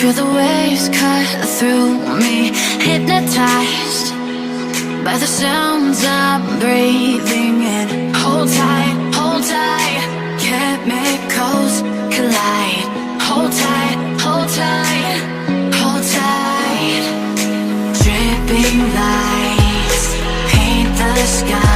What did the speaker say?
Feel the waves cut through me, hypnotized by the sounds I'm breathing in. Hold tight, hold tight, chemicals collide. Hold tight, hold tight, hold tight. Dripping lights paint the sky.